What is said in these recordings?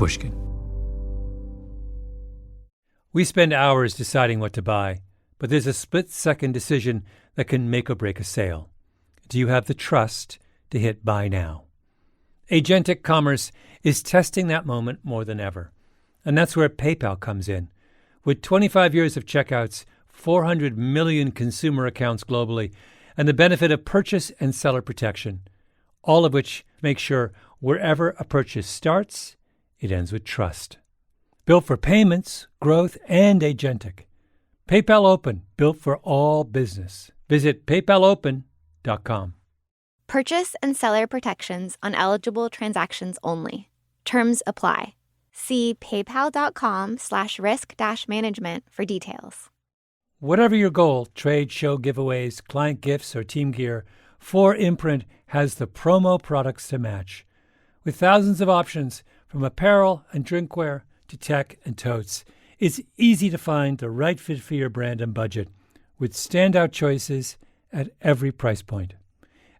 Pushkin. We spend hours deciding what to buy, but there's a split-second decision that can make or break a sale. Do you have the trust to hit buy now? Agentic commerce is testing that moment more than ever. And that's where PayPal comes in. With 25 years of checkouts, 400 million consumer accounts globally, and the benefit of purchase and seller protection, all of which make sure wherever a purchase starts, it ends with trust. Built for payments, growth, and agentic. PayPal Open, built for all business. Visit paypalopen.com. Purchase and seller protections on eligible transactions only. Terms apply. See paypal.com/risk-management for details. Whatever your goal, trade, show, giveaways, client gifts, or team gear, 4imprint has the promo products to match. With thousands of options, from apparel and drinkware to tech and totes, it's easy to find the right fit for your brand and budget, with standout choices at every price point.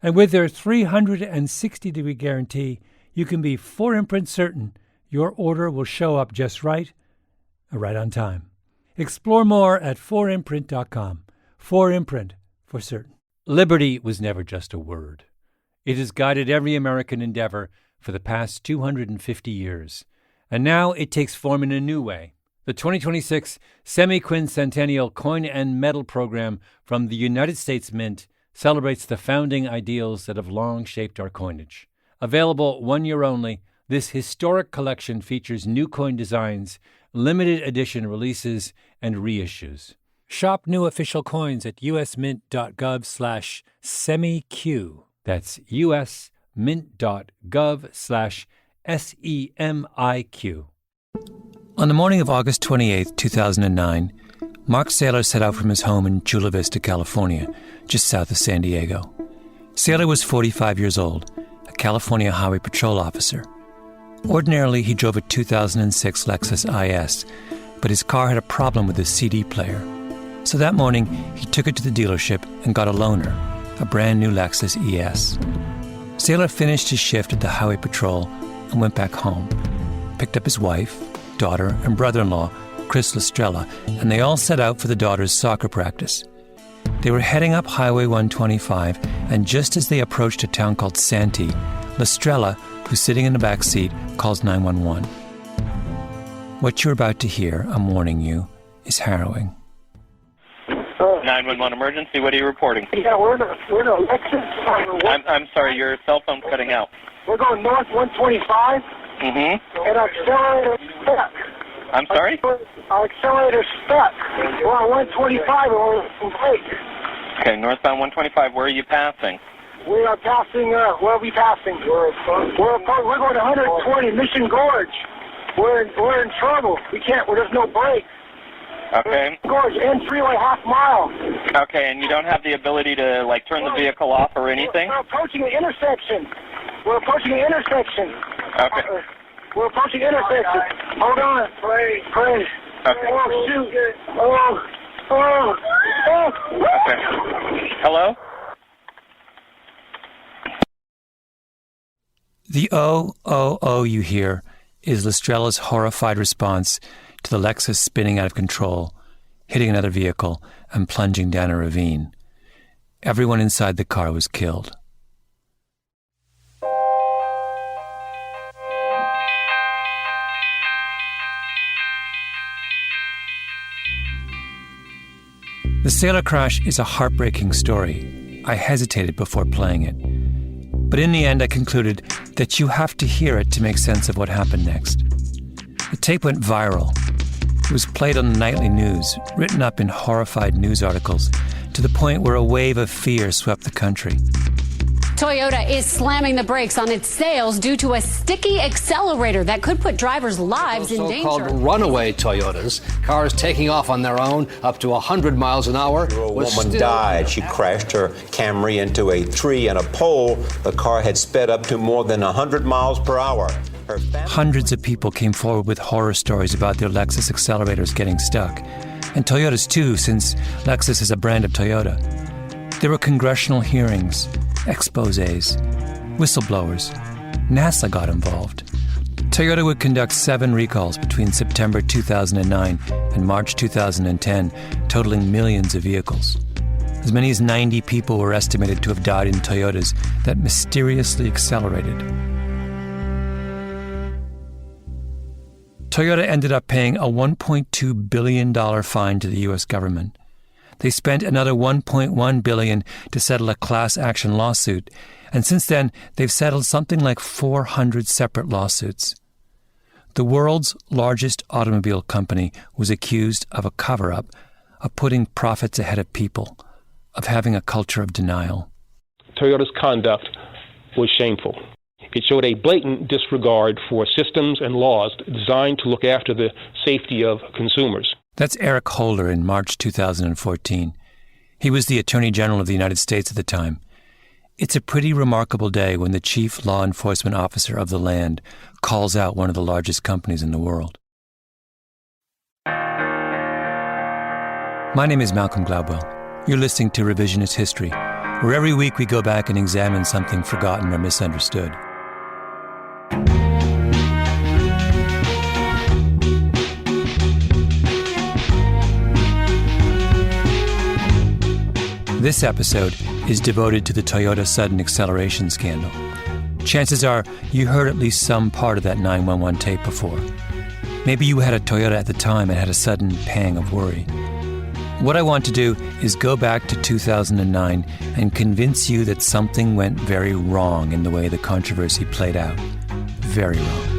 And with their 360-degree guarantee, you can be 4imprint certain your order will show up just right on time. Explore more at 4imprint.com. 4imprint, for certain. Liberty was never just a word. It has guided every American endeavor for the past 250 years. And now it takes form in a new way. The 2026 Semi-Quincentennial Coin and Medal Program from the United States Mint celebrates the founding ideals that have long shaped our coinage. Available 1 year only, this historic collection features new coin designs, limited edition releases, and reissues. Shop new official coins at usmint.gov/semiq. That's usmint.gov/SEMIQ. On the morning of August 28, 2009, Mark Saylor set out from his home in Chula Vista, California, just south of San Diego. Saylor was 45 years old, a California Highway Patrol officer. Ordinarily, he drove a 2006 Lexus IS, but his car had a problem with his CD player. So that morning, he took it to the dealership and got a loaner, a brand new Lexus ES. Saylor finished his shift at the Highway Patrol and went back home, picked up his wife, daughter, and brother-in-law, Chris Lestrella, and they all set out for the daughter's soccer practice. They were heading up Highway 125, and just as they approached a town called Santee, Lestrella, who's sitting in the back seat, calls 911. What you're about to hear, I'm warning you, is harrowing. 911 emergency, what are you reporting? Yeah, we're in a Lexus. I'm sorry, your cell phone's cutting out. We're going north 125. Mm-hmm. And our accelerator stuck. I'm sorry? Our accelerator's stuck. We're on 125 and we're in break. Okay, northbound 125, where are you passing? We are passing, where are we passing? We're going 120, Mission Gorge. We're in trouble. We can't, there's no brakes. Okay. Gorge, end freeway, half mile. Okay, and you don't have the ability to, like, turn the vehicle off or anything? We're approaching the intersection. Okay. We're approaching the intersection. Hold on. Pray. Okay. Oh, shoot. Okay. Hello? The oh you hear is Lestrella's horrified response to the Lexus spinning out of control, hitting another vehicle, and plunging down a ravine. Everyone inside the car was killed. The Saylor crash is a heartbreaking story. I hesitated before playing it. But in the end, I concluded that you have to hear it to make sense of what happened next. The tape went viral. It was played on the nightly news, written up in horrified news articles, to the point where a wave of fear swept the country. Toyota is slamming the brakes on its sales due to a sticky accelerator that could put drivers' lives in danger. So-called runaway Toyotas, cars taking off on their own up to 100 miles an hour. A woman died. She crashed her Camry into a tree and a pole. The car had sped up to more than 100 miles per hour. Hundreds of people came forward with horror stories about their Lexus accelerators getting stuck. And Toyotas too, since Lexus is a brand of Toyota. There were congressional hearings, exposés, whistleblowers. NASA got involved. Toyota would conduct 7 recalls between September 2009 and March 2010, totaling millions of vehicles. As many as 90 people were estimated to have died in Toyotas that mysteriously accelerated. Toyota ended up paying a $1.2 billion fine to the U.S. government. They spent another $1.1 billion to settle a class action lawsuit, and since then, they've settled something like 400 separate lawsuits. The world's largest automobile company was accused of a cover-up, of putting profits ahead of people, of having a culture of denial. Toyota's conduct was shameful. It showed a blatant disregard for systems and laws designed to look after the safety of consumers. That's Eric Holder in March 2014. He was the Attorney General of the United States at the time. It's a pretty remarkable day when the chief law enforcement officer of the land calls out one of the largest companies in the world. My name is Malcolm Gladwell. You're listening to Revisionist History, where every week we go back and examine something forgotten or misunderstood. This episode is devoted to the Toyota sudden acceleration scandal. Chances are you heard at least some part of that 911 tape before. Maybe you had a Toyota at the time and had a sudden pang of worry. What I want to do is go back to 2009 and convince you that something went very wrong in the way the controversy played out. Very wrong.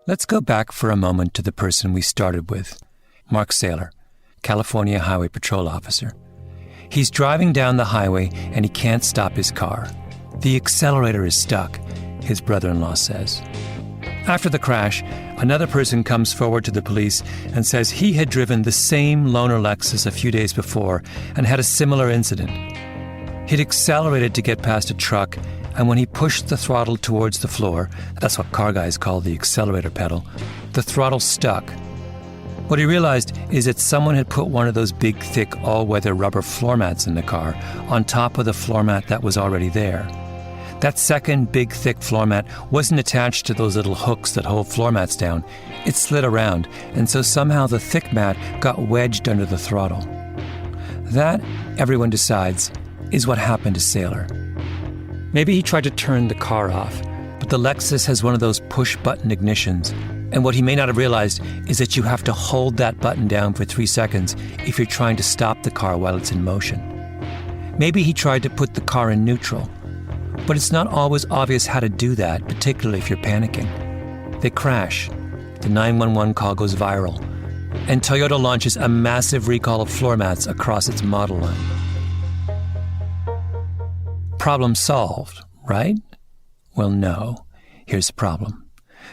Let's go back for a moment to the person we started with, Mark Saylor, California Highway Patrol officer. He's driving down the highway and he can't stop his car. The accelerator is stuck, his brother-in-law says. After the crash, another person comes forward to the police and says he had driven the same loaner Lexus a few days before and had a similar incident. He'd accelerated to get past a truck, and when he pushed the throttle towards the floor, that's what car guys call the accelerator pedal, the throttle stuck. What he realized is that someone had put one of those big, thick, all-weather rubber floor mats in the car on top of the floor mat that was already there. That second big, thick floor mat wasn't attached to those little hooks that hold floor mats down. It slid around, and so somehow the thick mat got wedged under the throttle. That, everyone decides, is what happened to Saylor. Maybe he tried to turn the car off, but the Lexus has one of those push-button ignitions, and what he may not have realized is that you have to hold that button down for 3 seconds if you're trying to stop the car while it's in motion. Maybe he tried to put the car in neutral, but it's not always obvious how to do that, particularly if you're panicking. They crash. The 911 call goes viral, and Toyota launches a massive recall of floor mats across its model line. Problem solved, right? Well, no. Here's the problem.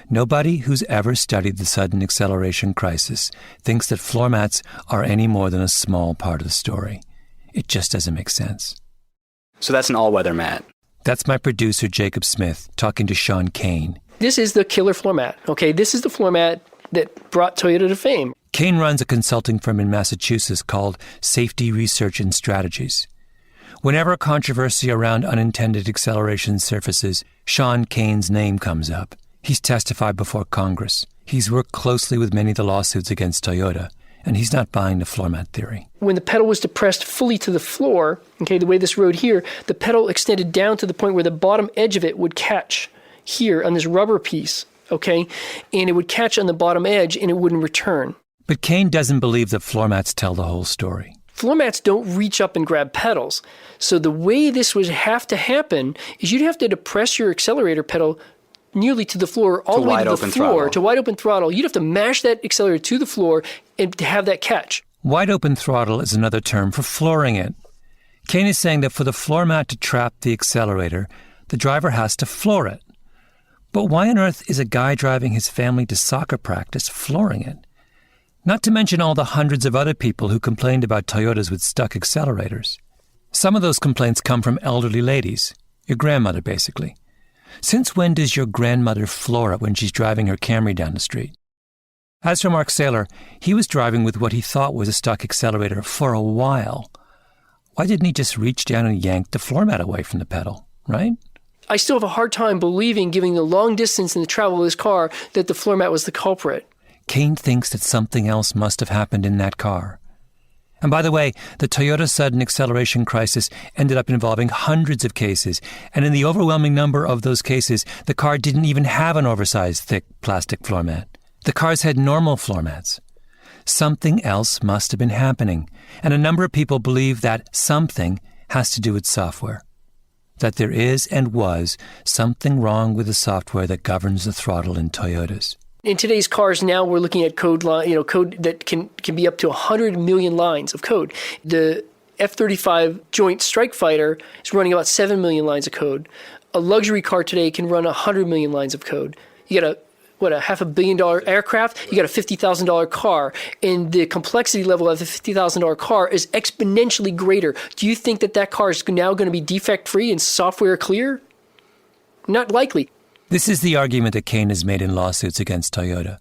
Nobody who's ever studied the sudden acceleration crisis thinks that floor mats are any more than a small part of the story. It just doesn't make sense. So that's an all-weather mat. That's my producer, Jacob Smith, talking to Sean Kane. This is the killer floor mat, okay? This is the floor mat that brought Toyota to fame. Kane runs a consulting firm in Massachusetts called Safety Research and Strategies. Whenever a controversy around unintended acceleration surfaces, Sean Kane's name comes up. He's testified before Congress. He's worked closely with many of the lawsuits against Toyota, and he's not buying the floor mat theory. When the pedal was depressed fully to the floor, okay, the way this rode here, the pedal extended down to the point where the bottom edge of it would catch here on this rubber piece, okay? And it would catch on the bottom edge and it wouldn't return. But Kane doesn't believe that floor mats tell the whole story. Floor mats don't reach up and grab pedals. So the way this would have to happen is you'd have to depress your accelerator pedal nearly to the floor, all the way to the floor, to wide open throttle. You'd have to mash that accelerator to the floor and to have that catch. Wide open throttle is another term for flooring it. Kane is saying that for the floor mat to trap the accelerator, the driver has to floor it. But why on earth is a guy driving his family to soccer practice flooring it? Not to mention all the hundreds of other people who complained about Toyotas with stuck accelerators. Some of those complaints come from elderly ladies, your grandmother basically. Since when does your grandmother floor it when she's driving her Camry down the street? As for Mark Saylor, he was driving with what he thought was a stuck accelerator for a while. why didn't he just reach down and yank the floor mat away from the pedal, right? I still have a hard time believing, given the long distance and the travel of this car, that the floor mat was the culprit. Kane thinks that something else must have happened in that car. And by the way, the Toyota sudden acceleration crisis ended up involving hundreds of cases, and in the overwhelming number of those cases, the car didn't even have an oversized, thick plastic floor mat. The cars had normal floor mats. Something else must have been happening, and a number of people believe that something has to do with software. That there is and was something wrong with the software that governs the throttle in Toyotas. In today's cars now, we're looking at code that can be up to 100 million lines of code. The F-35 Joint Strike Fighter is running about 7 million lines of code. A luxury car today can run 100 million lines of code. You got a $500 million aircraft, you got a $50,000 car, and the complexity level of the $50,000 car is exponentially greater. Do you think that car is now going to be defect-free and software clear? Not likely. This is the argument that Kane has made in lawsuits against Toyota.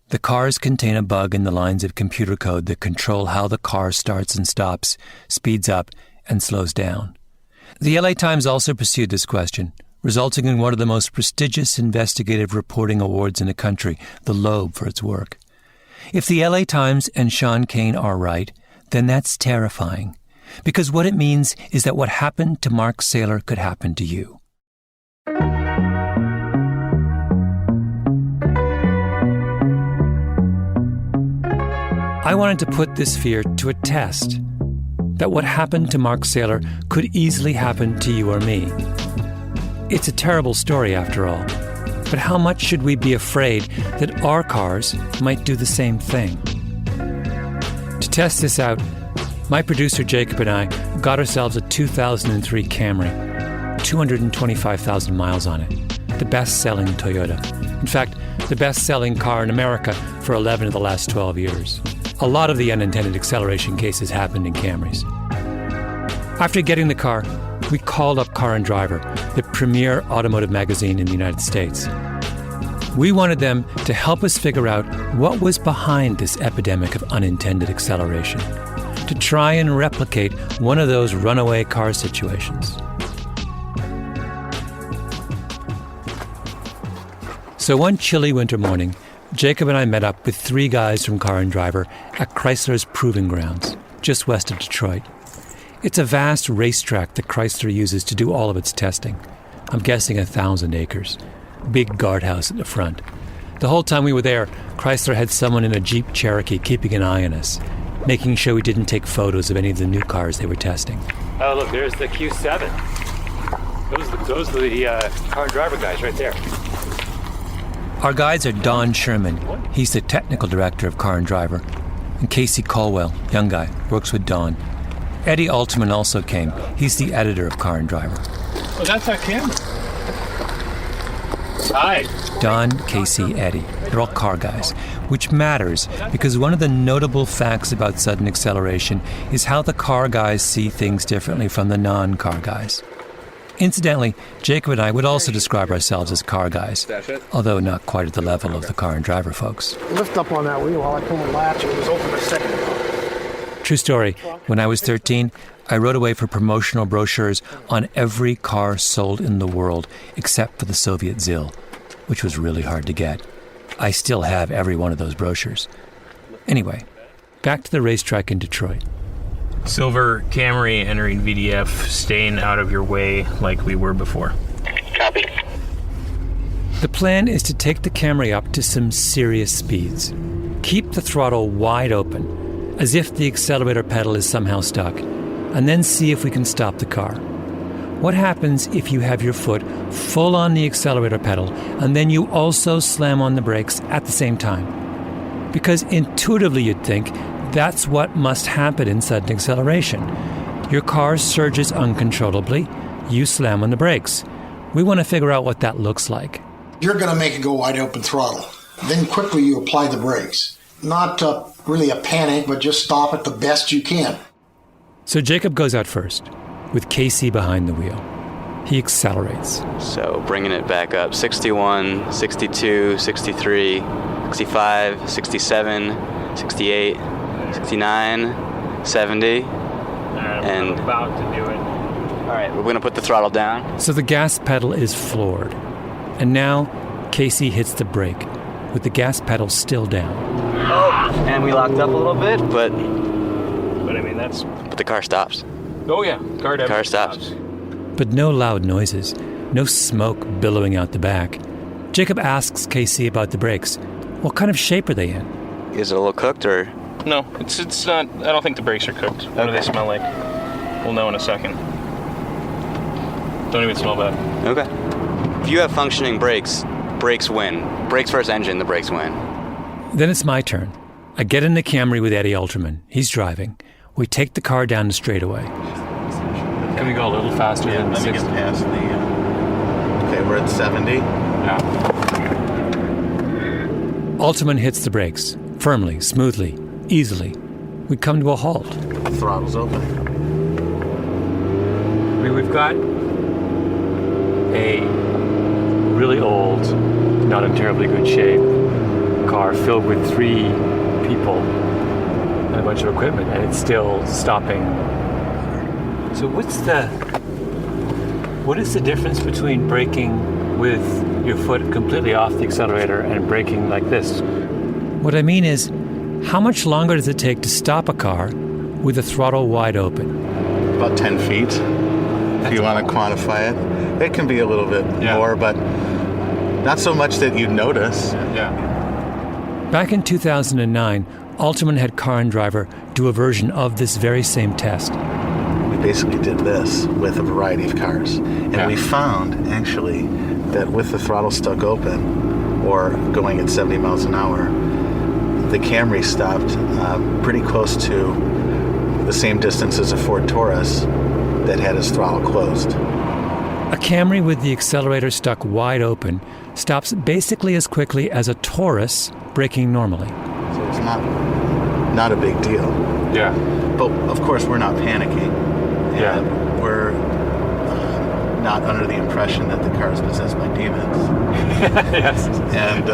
The cars contain a bug in the lines of computer code that control how the car starts and stops, speeds up, and slows down. The LA Times also pursued this question, resulting in one of the most prestigious investigative reporting awards in the country, the Loeb, for its work. If the LA Times and Sean Kane are right, then that's terrifying, because what it means is that what happened to Mark Saylor could happen to you. I wanted to put this fear to a test, that what happened to Mark Saylor could easily happen to you or me. It's a terrible story after all, but how much should we be afraid that our cars might do the same thing? To test this out, my producer Jacob and I got ourselves a 2003 Camry, 225,000 miles on it, the best-selling Toyota. In fact, the best-selling car in America for 11 of the last 12 years. A lot of the unintended acceleration cases happened in Camrys. After getting the car, we called up Car and Driver, the premier automotive magazine in the United States. We wanted them to help us figure out what was behind this epidemic of unintended acceleration, to try and replicate one of those runaway car situations. So one chilly winter morning, Jacob and I met up with 3 guys from Car and Driver at Chrysler's Proving Grounds, just west of Detroit. It's a vast racetrack that Chrysler uses to do all of its testing. I'm guessing 1,000 acres. Big guardhouse at the front. The whole time we were there, Chrysler had someone in a Jeep Cherokee keeping an eye on us, making sure we didn't take photos of any of the new cars they were testing. Oh, look, there's the Q7. Those are the Car and Driver guys right there. Our guides are Don Sherman. He's the technical director of Car and Driver. And Casey Caldwell, young guy, works with Don. Eddie Alterman also came. He's the editor of Car and Driver. Oh, that's our camera. Hi. Don, Casey, Eddie. They're all car guys, which matters because one of the notable facts about sudden acceleration is how the car guys see things differently from the non-car guys. Incidentally, Jacob and I would also describe ourselves as car guys, although not quite at the level of the Car and Driver folks. Lift up on that wheel while I pull the latch. It was open a second. True story. When I was 13, I wrote away for promotional brochures on every car sold in the world, except for the Soviet ZIL, which was really hard to get. I still have every one of those brochures. Anyway, back to the racetrack in Detroit. Silver Camry entering VDF, staying out of your way like we were before. Copy. The plan is to take the Camry up to some serious speeds. Keep the throttle wide open, as if the accelerator pedal is somehow stuck, and then see if we can stop the car. What happens if you have your foot full on the accelerator pedal, and then you also slam on the brakes at the same time? Because intuitively you'd think, that's what must happen in sudden acceleration. Your car surges uncontrollably, you slam on the brakes. We want to figure out what that looks like. You're going to make it go wide open throttle. Then quickly you apply the brakes. Not really a panic, but just stop it the best you can. So Jacob goes out first, with Casey behind the wheel. He accelerates. So bringing it back up, 61, 62, 63, 65, 67, 68, 69, 70, And I'm about to do it. All right, we're going to put the throttle down. So the gas pedal is floored. And now Casey hits the brake, with the gas pedal still down. Oh, and we locked up a little bit, but I mean, that's... But the car stops. Oh, yeah. Car stops. But no loud noises, no smoke billowing out the back. Jacob asks Casey about the brakes. What kind of shape are they in? Is it a little cooked, or...? No, it's not... I don't think the brakes are cooked. What do they smell like? We'll know in a second. Don't even smell bad. Okay. If you have functioning brakes win. Brakes versus engine, the brakes win. Then it's my turn. I get in the Camry with Eddie Alterman. He's driving. We take the car down the straightaway. Can we go a little faster than 60? Let me get past the... Okay, we're at 70. Yeah. Alterman hits the brakes. Firmly, smoothly, easily. We come to a halt. The throttle's open. I mean, we've got a really old, not in terribly good shape car filled with 3 people and a bunch of equipment, and it's still stopping. So what is the difference between braking with your foot completely off the accelerator and braking like this? What I mean is, how much longer does it take to stop a car with the throttle wide open? About 10 feet, if you want to quantify it. It can be a little bit more, but not so much that you'd notice. Yeah. Back in 2009, Alterman had Car and Driver do a version of this very same test. We basically did this with a variety of cars. And we found, actually, that with the throttle stuck open, or going at 70 miles an hour, the Camry stopped pretty close to the same distance as a Ford Taurus that had its throttle closed. A Camry with the accelerator stuck wide open stops basically as quickly as a Taurus braking normally. So it's not a big deal. Yeah. But of course we're not panicking. And we're not under the impression that the car is possessed by demons. Yes. And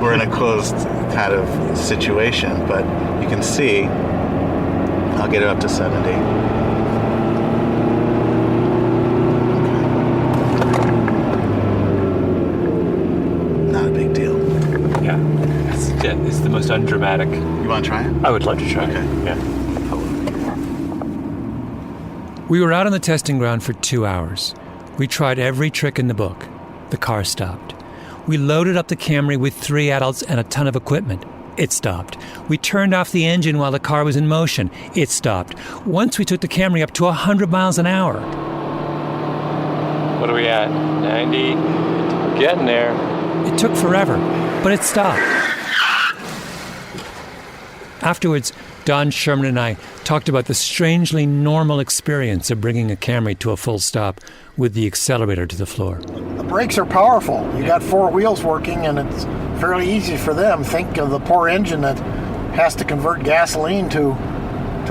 we're in a closed kind of situation. But you can see, I'll get it up to 70. It's the most undramatic. You want to try it? I would love to try it. Yeah. We were out on the testing ground for 2 hours. We tried every trick in the book. The car stopped. We loaded up the Camry with 3 adults and a ton of equipment. It stopped. We turned off the engine while the car was in motion. It stopped. Once we took the Camry up to 100 miles an hour. What are we at? 90? We're getting there. It took forever, but it stopped. Afterwards, Don Sherman and I talked about the strangely normal experience of bringing a Camry to a full stop with the accelerator to the floor. The brakes are powerful. You got 4 wheels working, and it's fairly easy for them. Think of the poor engine that has to convert gasoline to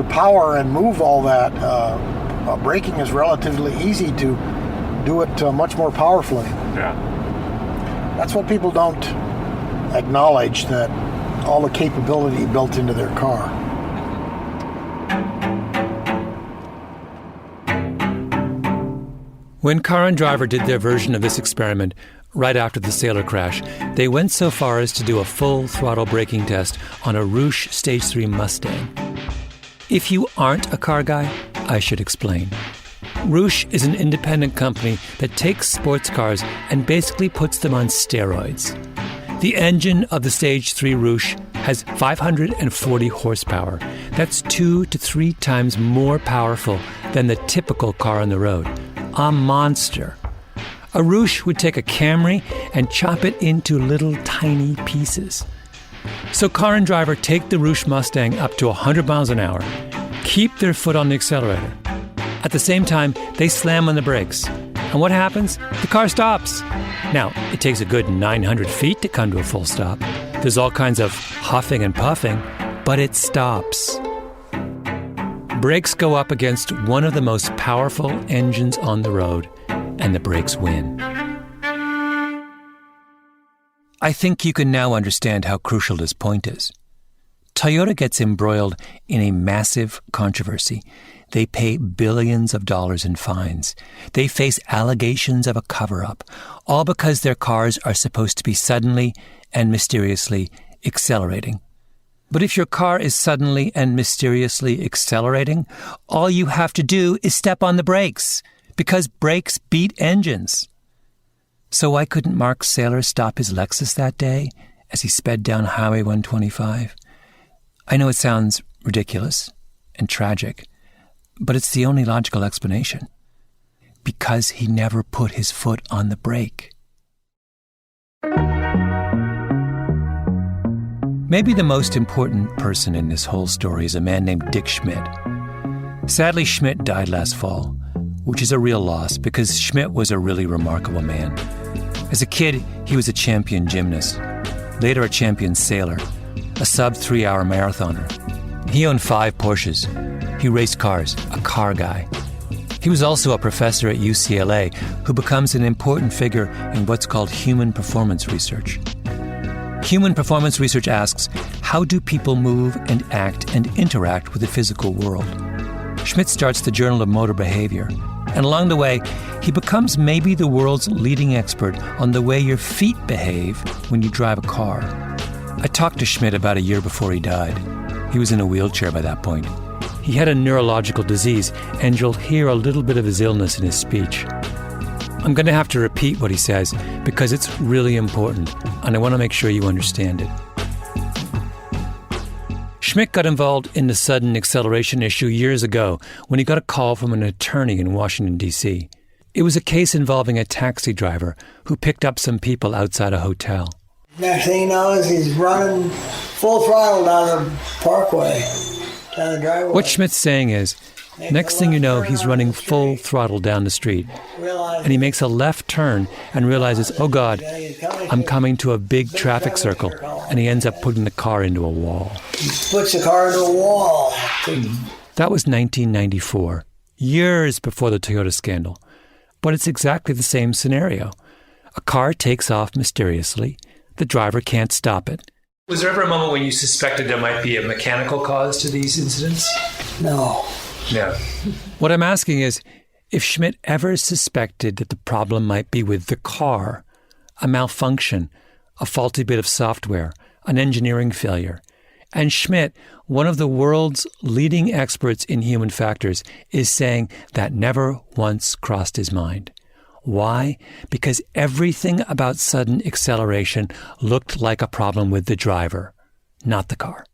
power and move all that. Braking is relatively easy to do it much more powerfully. Yeah. That's what people don't acknowledge, that all the capability built into their car. When Car and Driver did their version of this experiment right after the Sailor crash, they went so far as to do a full throttle braking test on a Roush Stage 3 Mustang. If you aren't a car guy, I should explain. Roush is an independent company that takes sports cars and basically puts them on steroids. The engine of the Stage 3 Roush has 540 horsepower. That's 2 to 3 times more powerful than the typical car on the road. A monster. A Roush would take a Camry and chop it into little tiny pieces. So Car and Driver take the Roush Mustang up to 100 miles an hour, keep their foot on the accelerator. At the same time, they slam on the brakes. And what happens? The car stops. Now, it takes a good 900 feet to come to a full stop. There's all kinds of huffing and puffing, but it stops. Brakes go up against one of the most powerful engines on the road, and the brakes win. I think you can now understand how crucial this point is. Toyota gets embroiled in a massive controversy. They pay billions of dollars in fines. They face allegations of a cover-up, all because their cars are supposed to be suddenly and mysteriously accelerating. But if your car is suddenly and mysteriously accelerating, all you have to do is step on the brakes, because brakes beat engines. So why couldn't Mark Saylor stop his Lexus that day as he sped down Highway 125? I know it sounds ridiculous and tragic, but it's the only logical explanation. Because he never put his foot on the brake. Maybe the most important person in this whole story is a man named Dick Schmidt. Sadly, Schmidt died last fall, which is a real loss because Schmidt was a really remarkable man. As a kid, he was a champion gymnast, later a champion sailor, a sub-3-hour marathoner. He owned 5 Porsches. He raced cars, a car guy. He was also a professor at UCLA who becomes an important figure in what's called human performance research. Human performance research asks, how do people move and act and interact with the physical world? Schmidt starts the Journal of Motor Behavior, and along the way, he becomes maybe the world's leading expert on the way your feet behave when you drive a car. I talked to Schmidt about a year before he died. He was in a wheelchair by that point. He had a neurological disease, and you'll hear a little bit of his illness in his speech. I'm going to have to repeat what he says because it's really important, and I want to make sure you understand it. Schmidt got involved in the sudden acceleration issue years ago when he got a call from an attorney in Washington, D.C. It was a case involving a taxi driver who picked up some people outside a hotel. Next thing he knows, he's running full throttle down the parkway, down the driveway. What Schmidt's saying is, next thing you know, he's running full throttle down the street. And he makes a left turn and realizes, oh God, I'm coming to a big traffic circle. And he ends up putting the car into a wall. He puts the car into a wall. That was 1994, years before the Toyota scandal. But it's exactly the same scenario. A car takes off mysteriously. The driver can't stop it. Was there ever a moment when you suspected there might be a mechanical cause to these incidents? No. Yeah. What I'm asking is, if Schmidt ever suspected that the problem might be with the car, a malfunction, a faulty bit of software, an engineering failure, and Schmidt, one of the world's leading experts in human factors, is saying that never once crossed his mind. Why? Because everything about sudden acceleration looked like a problem with the driver, not the car.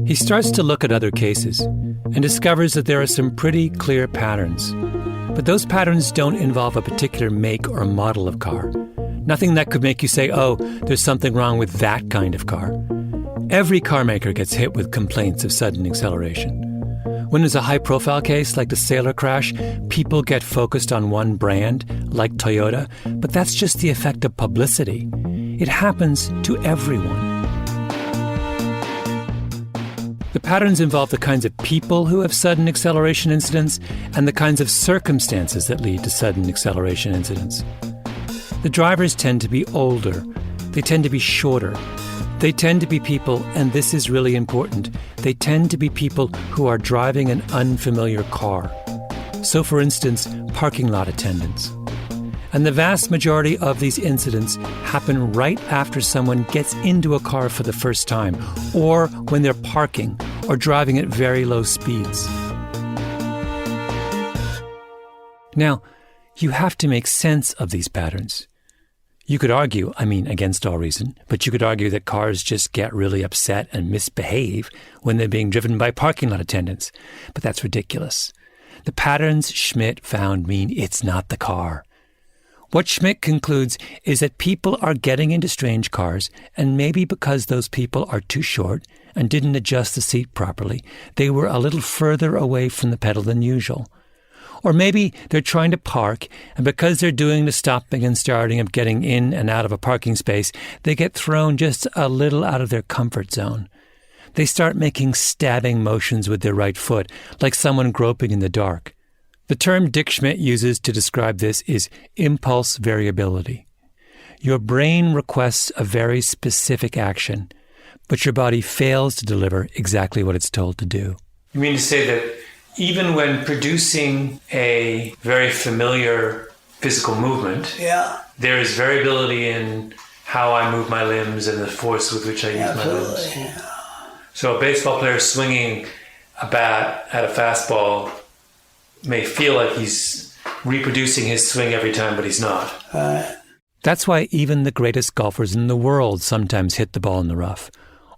He starts to look at other cases and discovers that there are some pretty clear patterns. But those patterns don't involve a particular make or model of car. Nothing that could make you say, oh, there's something wrong with that kind of car. Every car maker gets hit with complaints of sudden acceleration. When there's a high-profile case like the Saylor crash, people get focused on one brand, like Toyota, but that's just the effect of publicity. It happens to everyone. The patterns involve the kinds of people who have sudden acceleration incidents and the kinds of circumstances that lead to sudden acceleration incidents. The drivers tend to be older. They tend to be shorter. They tend to be people, and this is really important, they tend to be people who are driving an unfamiliar car. So, for instance, parking lot attendants. And the vast majority of these incidents happen right after someone gets into a car for the first time, or when they're parking or driving at very low speeds. Now, you have to make sense of these patterns. You could argue, against all reason, but you could argue that cars just get really upset and misbehave when they're being driven by parking lot attendants. But that's ridiculous. The patterns Schmidt found mean it's not the car. What Schmidt concludes is that people are getting into strange cars, and maybe because those people are too short and didn't adjust the seat properly, they were a little further away from the pedal than usual. Or maybe they're trying to park, and because they're doing the stopping and starting of getting in and out of a parking space, they get thrown just a little out of their comfort zone. They start making stabbing motions with their right foot, like someone groping in the dark. The term Dick Schmidt uses to describe this is impulse variability. Your brain requests a very specific action, but your body fails to deliver exactly what it's told to do. You mean to say that even when producing a very familiar physical movement, there is variability in how I move my limbs and the force with which I use my limbs? Yeah. So a baseball player swinging a bat at a fastball may feel like he's reproducing his swing every time, but he's not. That's why even the greatest golfers in the world sometimes hit the ball in the rough,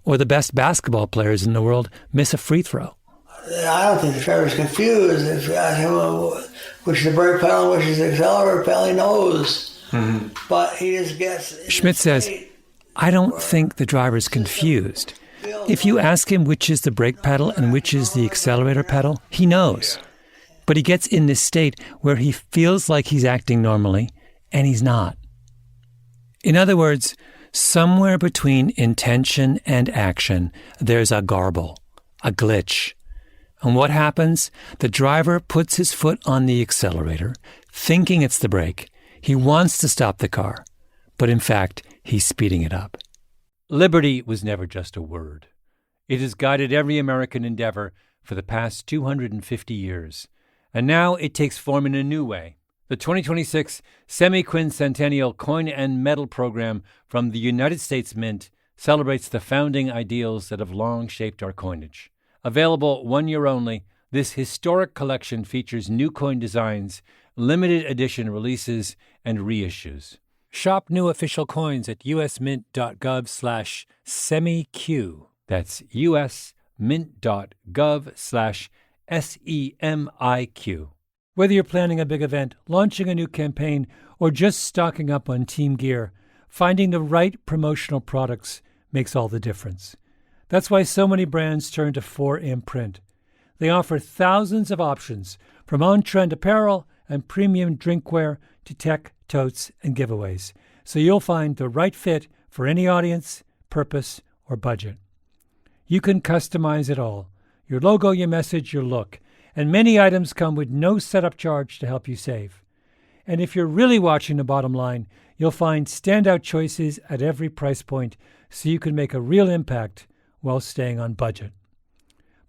or the best basketball players in the world miss a free throw. I don't think the driver's confused. If you ask him which is the brake pedal, which is the accelerator pedal, he knows. Mm-hmm. But he just gets... Schmidt says, I don't think the driver's confused. If you ask him which is the brake pedal and which is the accelerator pedal, he knows. But he gets in this state where he feels like he's acting normally, and he's not. In other words, somewhere between intention and action, there's a garble, a glitch. And what happens? The driver puts his foot on the accelerator, thinking it's the brake. He wants to stop the car, but in fact, he's speeding it up. Liberty was never just a word. It has guided every American endeavor for the past 250 years. And now it takes form in a new way. The 2026 Semi-Quincentennial Coin and Medal Program from the United States Mint celebrates the founding ideals that have long shaped our coinage. Available 1 year only, this historic collection features new coin designs, limited edition releases, and reissues. Shop new official coins at usmint.gov/semiq. That's usmint.gov/SEMIQ. Whether you're planning a big event, launching a new campaign, or just stocking up on team gear, finding the right promotional products makes all the difference. That's why so many brands turn to 4imprint. They offer thousands of options, from on-trend apparel and premium drinkware to tech, totes, and giveaways, so you'll find the right fit for any audience, purpose, or budget. You can customize it all: your logo, your message, your look, and many items come with no setup charge to help you save. And if you're really watching the bottom line, you'll find standout choices at every price point, so you can make a real impact while staying on budget.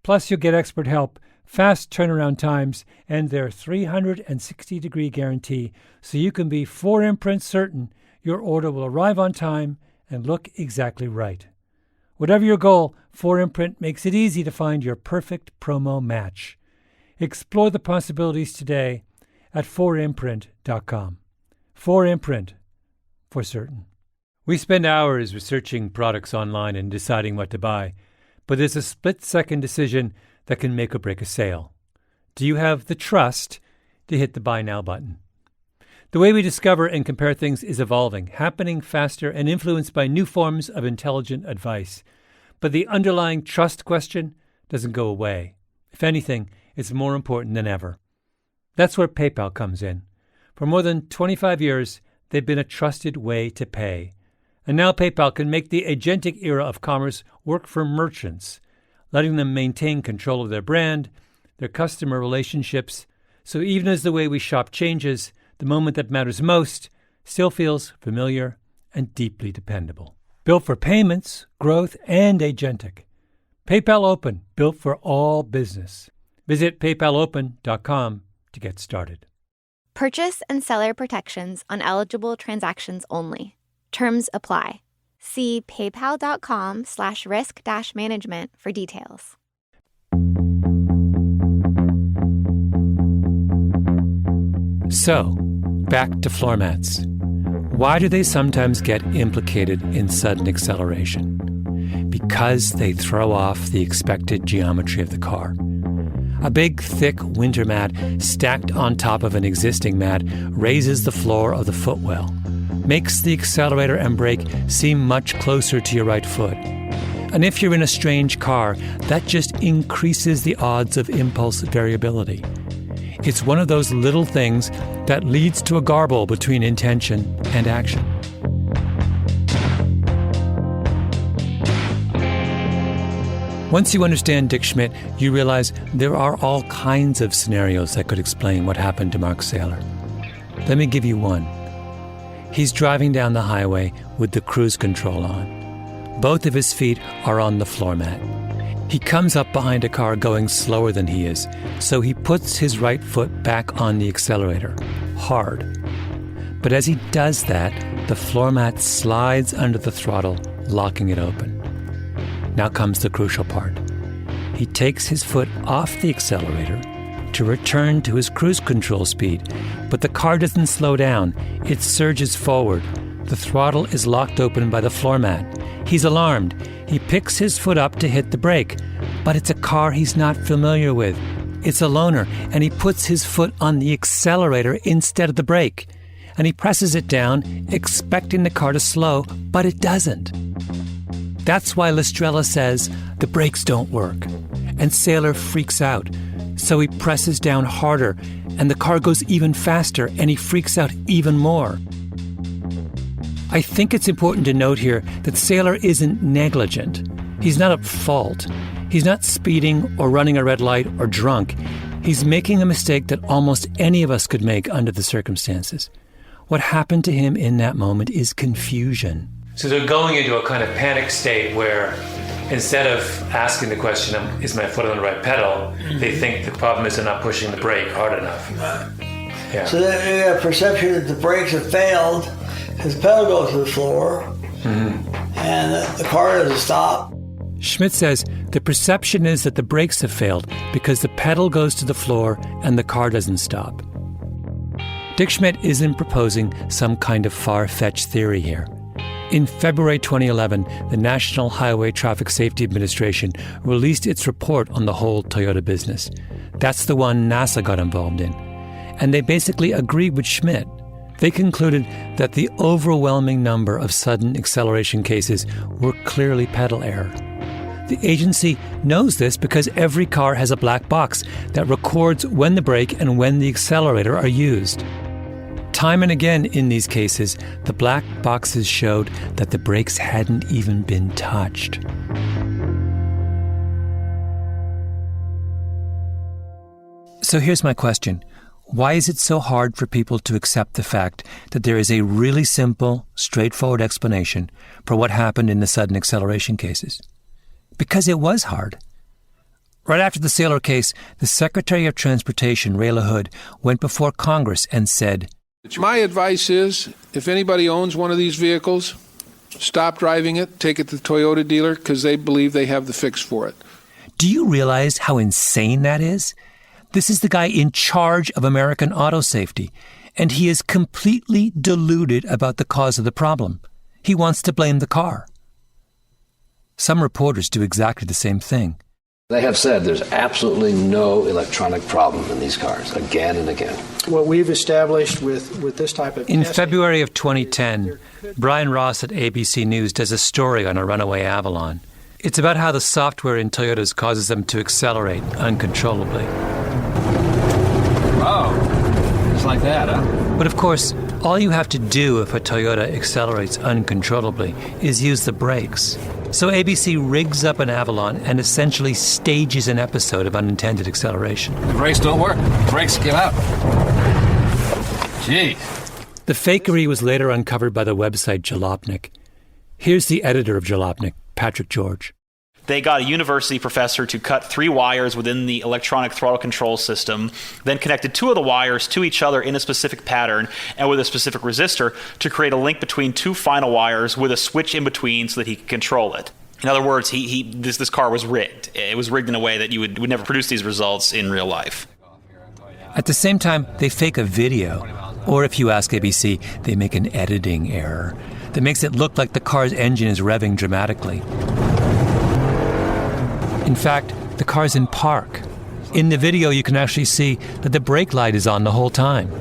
Plus, you'll get expert help, fast turnaround times, and their 360-degree guarantee, so you can be 4imprint certain your order will arrive on time and look exactly right. Whatever your goal, 4imprint makes it easy to find your perfect promo match. Explore the possibilities today at 4imprint.com. 4imprint, for certain. We spend hours researching products online and deciding what to buy, but there's a split-second decision that can make or break a sale. Do you have the trust to hit the Buy Now button? The way we discover and compare things is evolving, happening faster and influenced by new forms of intelligent advice. But the underlying trust question doesn't go away. If anything, it's more important than ever. That's where PayPal comes in. For more than 25 years, they've been a trusted way to pay. And now PayPal can make the agentic era of commerce work for merchants, letting them maintain control of their brand, their customer relationships, so even as the way we shop changes, the moment that matters most still feels familiar and deeply dependable. Built for payments, growth, and agentic. PayPal Open, built for all business. Visit paypalopen.com to get started. Purchase and seller protections on eligible transactions only. Terms apply. See paypal.com/risk-management for details. So, back to floor mats. Why do they sometimes get implicated in sudden acceleration? Because they throw off the expected geometry of the car. A big, thick winter mat stacked on top of an existing mat raises the floor of the footwell, makes the accelerator and brake seem much closer to your right foot. And if you're in a strange car, that just increases the odds of impulse variability. It's one of those little things that leads to a garble between intention and action. Once you understand Dick Schmidt, you realize there are all kinds of scenarios that could explain what happened to Mark Saylor. Let me give you one. He's driving down the highway with the cruise control on. Both of his feet are on the floor mat. He comes up behind a car going slower than he is, so he puts his right foot back on the accelerator, hard. But as he does that, the floor mat slides under the throttle, locking it open. Now comes the crucial part. He takes his foot off the accelerator to return to his cruise control speed, but the car doesn't slow down. It surges forward. The throttle is locked open by the floor mat. He's alarmed. He picks his foot up to hit the brake, but it's a car he's not familiar with. It's a loaner, and he puts his foot on the accelerator instead of the brake. And he presses it down, expecting the car to slow, but it doesn't. That's why Lestrella says the brakes don't work. And Saylor freaks out. So he presses down harder, and the car goes even faster, and he freaks out even more. I think it's important to note here that Saylor isn't negligent. He's not at fault. He's not speeding or running a red light or drunk. He's making a mistake that almost any of us could make under the circumstances. What happened to him in that moment is confusion. So they're going into a kind of panic state where instead of asking the question, is my foot on the right pedal, they think the problem is they're not pushing the brake hard enough. Yeah. So they have a perception that the brakes have failed because the pedal goes to the floor and the car doesn't stop. Schmidt says the perception is that the brakes have failed because the pedal goes to the floor and the car doesn't stop. Dick Schmidt isn't proposing some kind of far-fetched theory here. In February 2011, the National Highway Traffic Safety Administration released its report on the whole Toyota business. That's the one NASA got involved in. And they basically agreed with Schmidt. They concluded that the overwhelming number of sudden acceleration cases were clearly pedal error. The agency knows this because every car has a black box that records when the brake and when the accelerator are used. Time and again in these cases, the black boxes showed that the brakes hadn't even been touched. So here's my question. Why is it so hard for people to accept the fact that there is a really simple, straightforward explanation for what happened in the sudden acceleration cases? Because it was hard. Right after the Saylor case, the Secretary of Transportation, Ray LaHood, went before Congress and said, "My advice is, if anybody owns one of these vehicles, stop driving it, take it to the Toyota dealer, because they believe they have the fix for it." Do you realize how insane that is? This is the guy in charge of American auto safety, and he is completely deluded about the cause of the problem. He wants to blame the car. Some reporters do exactly the same thing. They have said there's absolutely no electronic problem in these cars, again and again. What we've established with this type of In February of 2010, Brian Ross at ABC News does a story on a runaway Avalon. It's about how the software in Toyotas causes them to accelerate uncontrollably. Oh, just like that, huh? But of course, all you have to do if a Toyota accelerates uncontrollably is use the brakes. So ABC rigs up an Avalon and essentially stages an episode of unintended acceleration. The brakes don't work. The brakes give out. Gee. The fakery was later uncovered by the website Jalopnik. Here's the editor of Jalopnik, Patrick George. They got a university professor to cut 3 wires within the electronic throttle control system, then connected 2 of the wires to each other in a specific pattern and with a specific resistor to create a link between 2 final wires with a switch in between so that he could control it. In other words, this car was rigged. It was rigged in a way that you would never produce these results in real life. At the same time, they fake a video. Or if you ask ABC, they make an editing error that makes it look like the car's engine is revving dramatically. In fact, the car's in park. In the video, you can actually see that the brake light is on the whole time.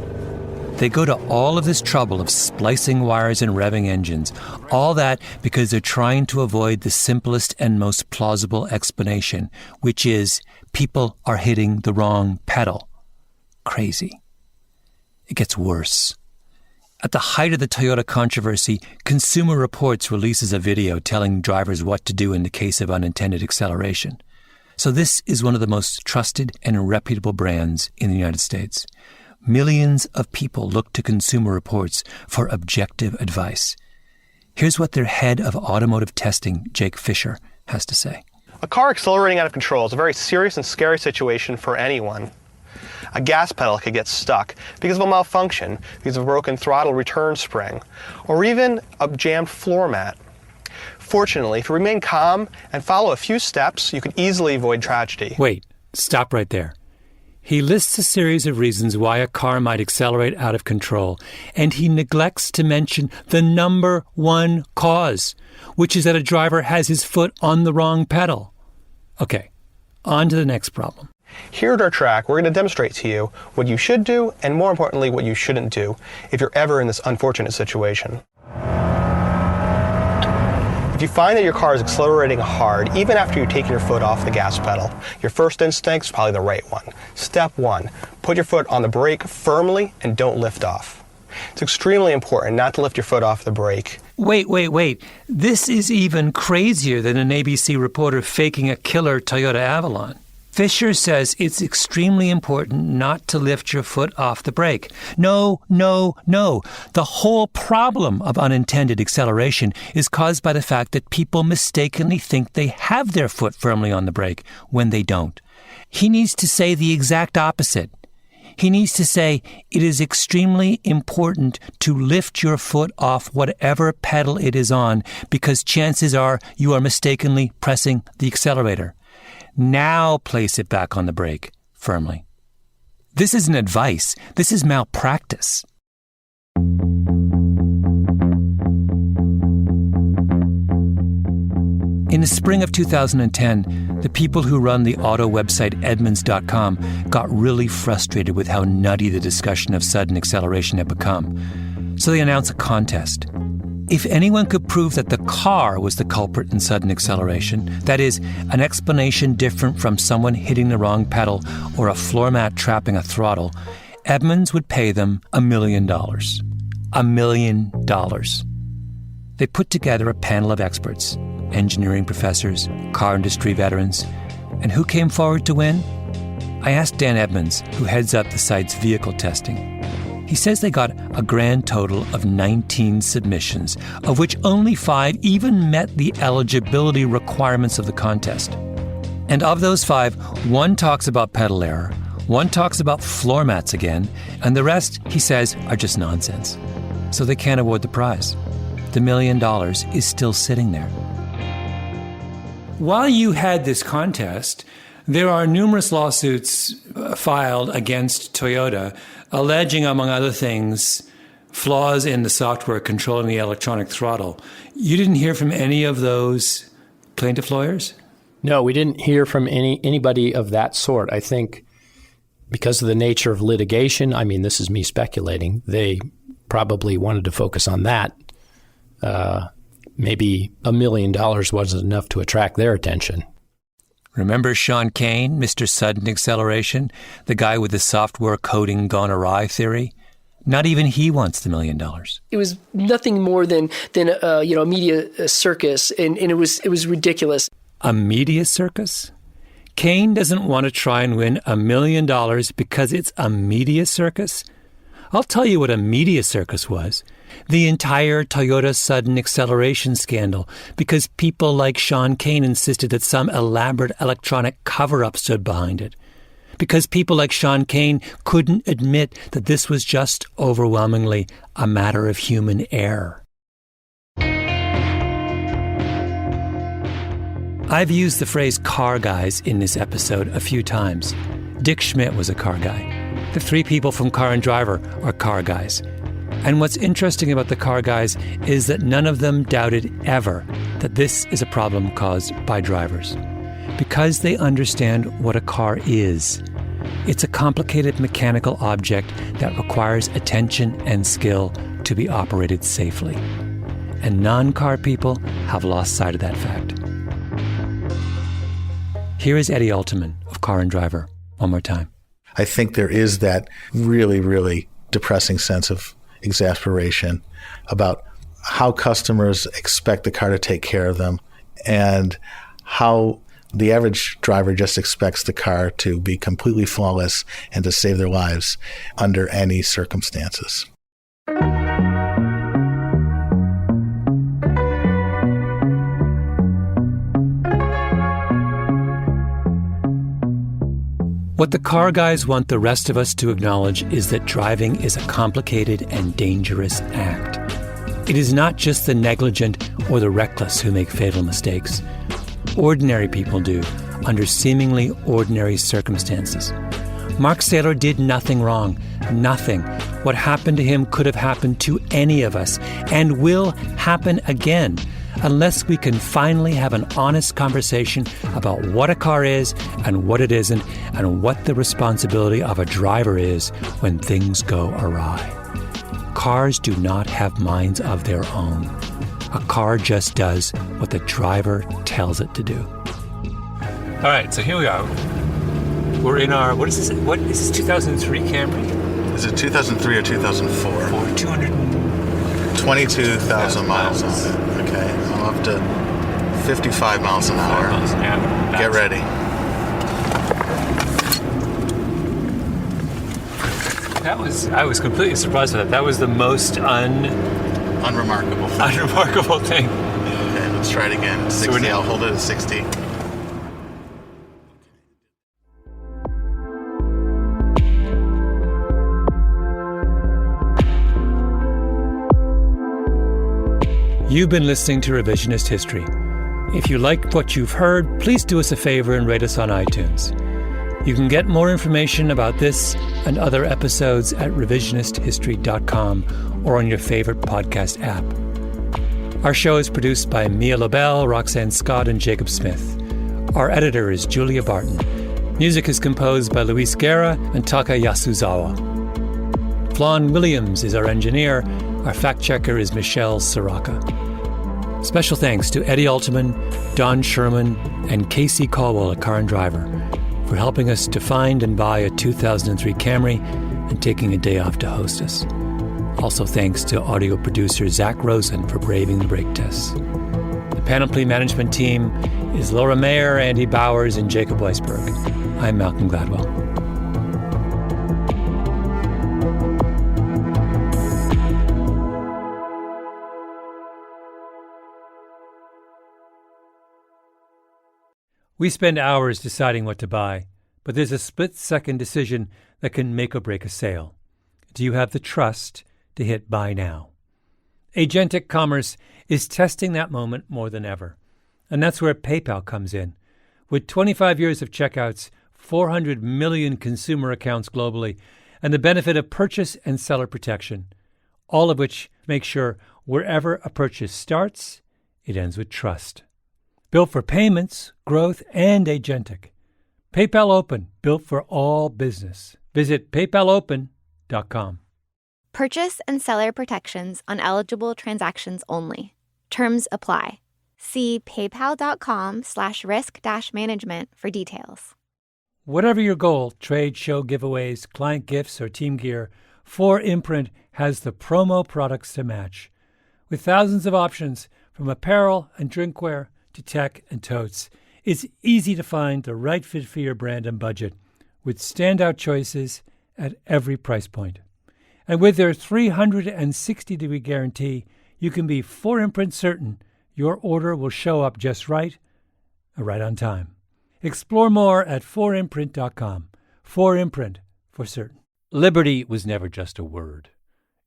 They go to all of this trouble of splicing wires and revving engines, all that because they're trying to avoid the simplest and most plausible explanation, which is people are hitting the wrong pedal. Crazy. It gets worse. At the height of the Toyota controversy, Consumer Reports releases a video telling drivers what to do in the case of unintended acceleration. So this is one of the most trusted and reputable brands in the United States. Millions of people look to Consumer Reports for objective advice. Here's what their head of automotive testing, Jake Fisher, has to say. A car accelerating out of control is a very serious and scary situation for anyone. A gas pedal could get stuck because of a malfunction, because of a broken throttle return spring, or even a jammed floor mat. Fortunately, if you remain calm and follow a few steps, you can easily avoid tragedy. Wait, stop right there. He lists a series of reasons why a car might accelerate out of control, and he neglects to mention the number one cause, which is that a driver has his foot on the wrong pedal. Okay, on to the next problem. Here at our track, we're going to demonstrate to you what you should do, and more importantly, what you shouldn't do if you're ever in this unfortunate situation. If you find that your car is accelerating hard, even after you've taken your foot off the gas pedal, your first instinct is probably the right one. Step 1, put your foot on the brake firmly and don't lift off. It's extremely important not to lift your foot off the brake. Wait. This is even crazier than an ABC reporter faking a killer Toyota Avalon. Fisher says it's extremely important not to lift your foot off the brake. No. The whole problem of unintended acceleration is caused by the fact that people mistakenly think they have their foot firmly on the brake when they don't. He needs to say the exact opposite. He needs to say it is extremely important to lift your foot off whatever pedal it is on, because chances are you are mistakenly pressing the accelerator. Now place it back on the brake firmly. This isn't advice. This is malpractice. In the spring of 2010, the people who run the auto website Edmunds.com got really frustrated with how nutty the discussion of sudden acceleration had become. So they announced a contest. If anyone could prove that the car was the culprit in sudden acceleration, that is, an explanation different from someone hitting the wrong pedal or a floor mat trapping a throttle, Edmunds would pay them $1 million. $1 million. They put together a panel of experts, engineering professors, car industry veterans. And who came forward to win? I asked Dan Edmunds, who heads up the site's vehicle testing. He says they got a grand total of 19 submissions, of which only 5 even met the eligibility requirements of the contest. And of those 5, 1 talks about pedal error, 1 talks about floor mats again, and the rest, he says, are just nonsense. So they can't award the prize. The $1 million is still sitting there. While you had this contest, there are numerous lawsuits filed against Toyota alleging, among other things, flaws in the software controlling the electronic throttle. You didn't hear from any of those plaintiff lawyers? No, we didn't hear from anybody of that sort. I think because of the nature of litigation, I mean, this is me speculating, they probably wanted to focus on that. Maybe $1 million wasn't enough to attract their attention. Remember Sean Kane, Mr. Sudden Acceleration, the guy with the software coding gone awry theory? Not even he wants the $1 million. It was nothing more than a media circus, and it was ridiculous. A media circus? Kane doesn't want to try and win $1 million because it's a media circus? I'll tell you what a media circus was. The entire Toyota sudden acceleration scandal, because people like Sean Kane insisted that some elaborate electronic cover-up stood behind it. Because people like Sean Kane couldn't admit that this was just overwhelmingly a matter of human error. I've used the phrase car guys in this episode a few times. Dick Schmidt was a car guy. The 3 people from Car and Driver are car guys. And what's interesting about the car guys is that none of them doubted ever that this is a problem caused by drivers. Because they understand what a car is. It's a complicated mechanical object that requires attention and skill to be operated safely. And non-car people have lost sight of that fact. Here is Eddie Alterman of Car and Driver one more time. I think there is that really, really depressing sense of exasperation about how customers expect the car to take care of them and how the average driver just expects the car to be completely flawless and to save their lives under any circumstances. What the car guys want the rest of us to acknowledge is that driving is a complicated and dangerous act. It is not just the negligent or the reckless who make fatal mistakes. Ordinary people do, under seemingly ordinary circumstances. Mark Saylor did nothing wrong. Nothing. What happened to him could have happened to any of us and will happen again unless we can finally have an honest conversation about what a car is and what it isn't and what the responsibility of a driver is when things go awry. Cars do not have minds of their own. A car just does what the driver tells it to do. All right, so here we are. We're in our, what is this 2003 Camry? Is it 2003 or 2004? For 22,000 miles on it. Okay, I'm up to 55 miles an hour. Get ready. I was completely surprised by that. That was the most unremarkable thing. Okay, let's try it again. 60, I'll hold it at 60. You've been listening to Revisionist History. If you liked what you've heard, please do us a favor and rate us on iTunes. You can get more information about this and other episodes at revisionisthistory.com or on your favorite podcast app. Our show is produced by Mia Lobel, Roxanne Scott, and Jacob Smith. Our editor is Julia Barton. Music is composed by Luis Guerra and Taka Yasuzawa. Flawn Williams is our engineer. Our fact-checker is Michelle Soraka. Special thanks to Eddie Altman, Don Sherman, and Casey Caldwell at Car and Driver for helping us to find and buy a 2003 Camry and taking a day off to host us. Also thanks to audio producer Zach Rosen for braving the brake tests. The Panoply management team is Laura Mayer, Andy Bowers, and Jacob Weisberg. I'm Malcolm Gladwell. We spend hours deciding what to buy, but there's a split-second decision that can make or break a sale. Do you have the trust to hit buy now? Agentic commerce is testing that moment more than ever, and that's where PayPal comes in. With 25 years of checkouts, 400 million consumer accounts globally, and the benefit of purchase and seller protection, all of which make sure wherever a purchase starts, it ends with trust. Built for payments, growth, and agentic. PayPal Open, built for all business. Visit paypalopen.com. Purchase and seller protections on eligible transactions only. Terms apply. See paypal.com/risk-management for details. Whatever your goal, trade, show giveaways, client gifts, or team gear, 4imprint has the promo products to match. With thousands of options, from apparel and drinkware to tech and totes, it's easy to find the right fit for your brand and budget, with standout choices at every price point. And with their 360-degree guarantee, you can be 4imprint certain your order will show up just right on time. Explore more at 4imprint.com. 4imprint, for certain. Liberty was never just a word.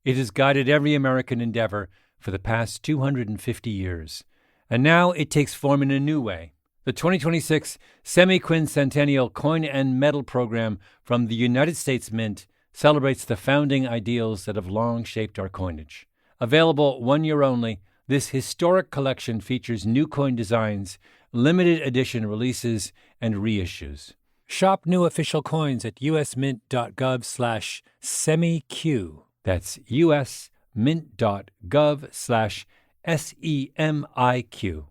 It has guided every American endeavor for the past 250 years. And now it takes form in a new way. The 2026 Semi-Quincentennial Coin and Medal Program from the United States Mint celebrates the founding ideals that have long shaped our coinage. Available 1 year only, this historic collection features new coin designs, limited edition releases, and reissues. Shop new official coins at usmint.gov/semiq. That's usmint.gov/SEMIQ.